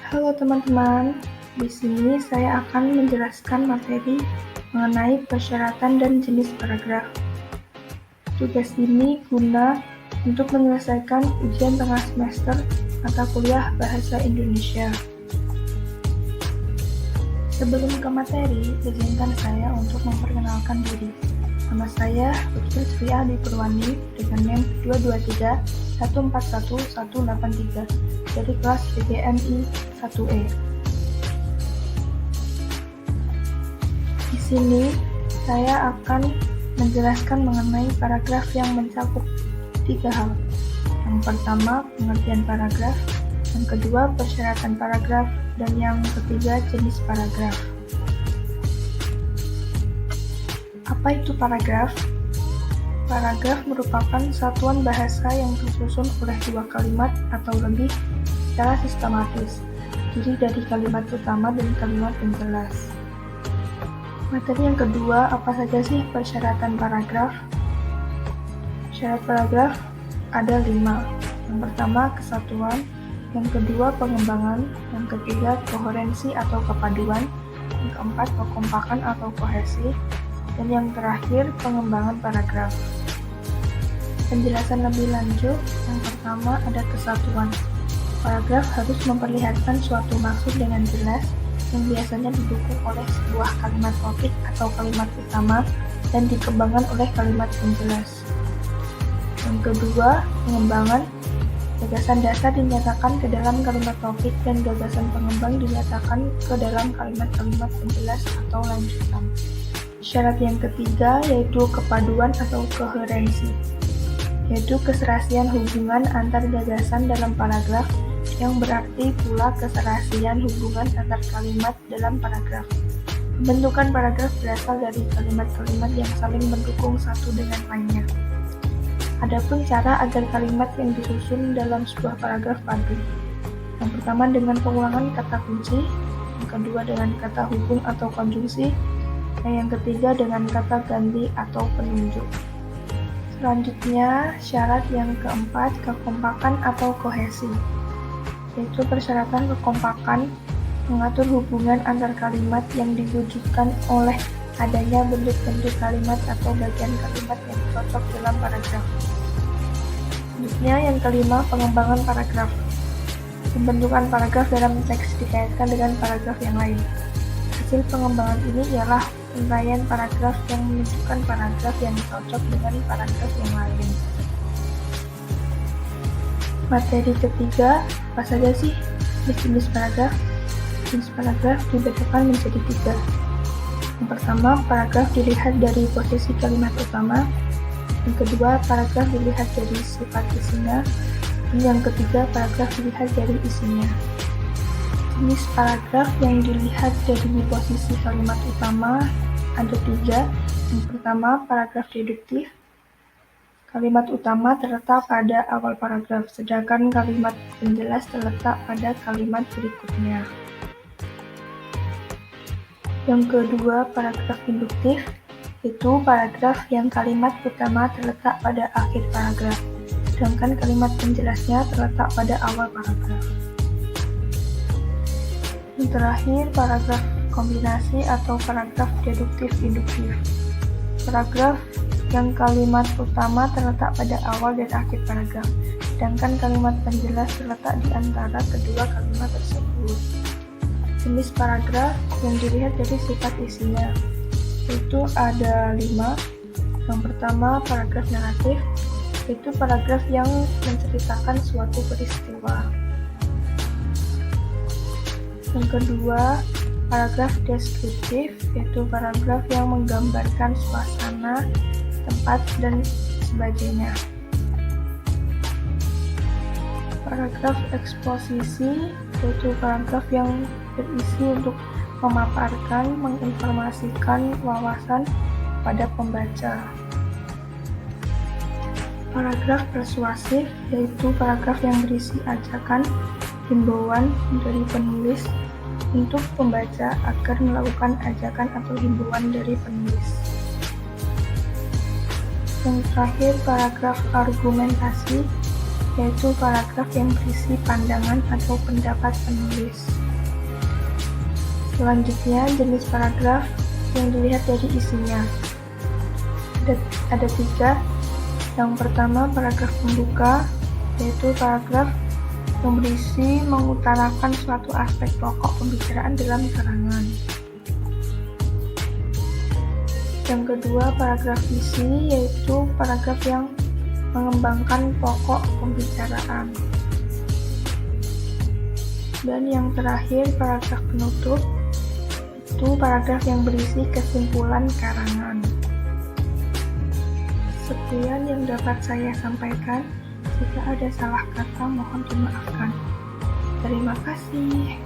Halo teman-teman, di sini saya akan menjelaskan materi mengenai persyaratan dan jenis paragraf. Tugas ini guna untuk menyelesaikan ujian tengah semester mata kuliah Bahasa Indonesia. Sebelum ke materi, izinkan saya untuk memperkenalkan diri. Nama saya Putri Sri Adi Purwani dengan NIM 223141183 dari kelas PGMI 1E. Di sini saya akan menjelaskan mengenai paragraf yang mencakup 3 hal. Yang pertama, pengertian paragraf, yang kedua, persyaratan paragraf, dan yang ketiga, jenis paragraf. Apa itu paragraf? Paragraf merupakan satuan bahasa yang tersusun oleh 2 kalimat atau lebih secara sistematis, terdiri dari kalimat utama dan kalimat penjelas. Materi yang kedua, apa saja sih persyaratan paragraf? Syarat paragraf ada 5. Yang pertama, kesatuan. Yang kedua, pengembangan. Yang ketiga, koherensi atau kepaduan. Yang keempat, kekompakan atau kohesi. Dan yang terakhir, pengembangan paragraf. Penjelasan lebih lanjut, yang pertama ada kesatuan. Paragraf harus memperlihatkan suatu maksud dengan jelas, yang biasanya didukung oleh sebuah kalimat topik atau kalimat utama dan dikembangkan oleh kalimat penjelas. Yang kedua, pengembangan. Gagasan dasar dinyatakan ke dalam kalimat topik dan gagasan pengembang dinyatakan ke dalam kalimat-kalimat penjelas atau lanjutan. Syarat yang ketiga yaitu kepaduan atau koherensi, yaitu keserasian hubungan antar gagasan dalam paragraf, yang berarti pula keserasian hubungan antar kalimat dalam paragraf. Pembentukan paragraf berasal dari kalimat-kalimat yang saling mendukung satu dengan lainnya. Adapun cara agar kalimat yang disusun dalam sebuah paragraf padu. Yang pertama dengan pengulangan kata kunci, yang kedua dengan kata hubung atau konjungsi, dan yang ketiga dengan kata ganti atau penunjuk. Selanjutnya, syarat yang keempat, kekompakan atau kohesi, yaitu persyaratan kekompakan mengatur hubungan antar kalimat yang diwujudkan oleh adanya bentuk-bentuk kalimat atau bagian kalimat yang cocok dalam paragraf. Selanjutnya, yang kelima, pengembangan paragraf. Pembentukan paragraf dalam teks dikaitkan dengan paragraf yang lain. Hasil pengembangan ini ialah uraian paragraf yang menunjukkan paragraf yang cocok dengan paragraf yang lain. Materi ketiga, apa saja sih jenis paragraf? Jenis paragraf dibedakan menjadi 3. Yang pertama, paragraf dilihat dari posisi kalimat utama. Yang kedua, paragraf dilihat dari sifat isinya. Dan yang ketiga, paragraf dilihat dari isinya. Jenis paragraf yang dilihat dari posisi kalimat utama ada 3. Yang pertama, paragraf deduktif. Kalimat utama terletak pada awal paragraf, sedangkan kalimat penjelas terletak pada kalimat berikutnya. Yang kedua, paragraf induktif, yaitu paragraf yang kalimat utama terletak pada akhir paragraf, sedangkan kalimat penjelasnya terletak pada awal paragraf. Yang terakhir, paragraf kombinasi atau paragraf deduktif-induktif. Paragraf yang kalimat utama terletak pada awal dan akhir paragraf, sedangkan kalimat penjelas terletak di antara kedua kalimat tersebut. Jenis paragraf yang dilihat dari sifat isinya, yaitu ada 5. Yang pertama, paragraf naratif, yaitu paragraf yang menceritakan suatu peristiwa. Yang kedua, paragraf deskriptif, yaitu paragraf yang menggambarkan suasana, tempat, dan sebagainya. Paragraf eksposisi, yaitu paragraf yang berisi untuk memaparkan, menginformasikan wawasan pada pembaca. Paragraf persuasif, yaitu paragraf yang berisi ajakan, himbauan dari penulis untuk pembaca agar melakukan ajakan atau himbauan dari penulis. Yang terakhir, paragraf argumentasi, yaitu paragraf yang berisi pandangan atau pendapat penulis. Selanjutnya, jenis paragraf yang dilihat dari isinya. Ada 3. Yang pertama, paragraf pembuka, yaitu paragraf yang berisi mengutarakan suatu aspek pokok pembicaraan dalam karangan. Yang kedua, paragraf isi, yaitu paragraf yang mengembangkan pokok pembicaraan. Dan yang terakhir, paragraf penutup, itu paragraf yang berisi kesimpulan karangan. Sekian yang dapat saya sampaikan. Jika ada salah kata, mohon dimaafkan. Terima kasih.